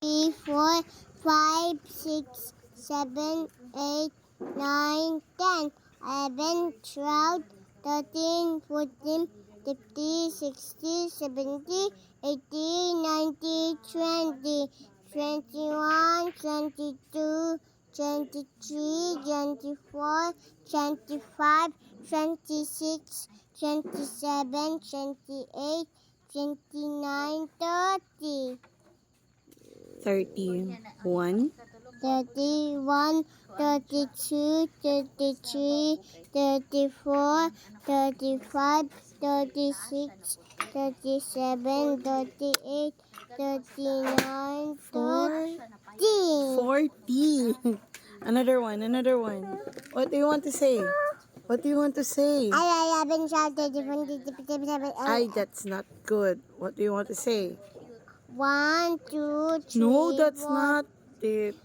3, 4, 5, 6, 7, 8, 9, 10, 11, 12, 13, 14, 15, 16, 17, 18, 19, 20, 21, 22, 23, 24, 25, 26, 27, 28, 29, 30. 31, 31, 32, 33, 34, 35, 36, 37, 38, 39, 40. 40. Another one. What do you want to say? What do you want to say? I 11, 12, 13, 14, 15, 16, Ay, that's not good. What do you want to say? 1, 2, 3, No, that's 4, not it.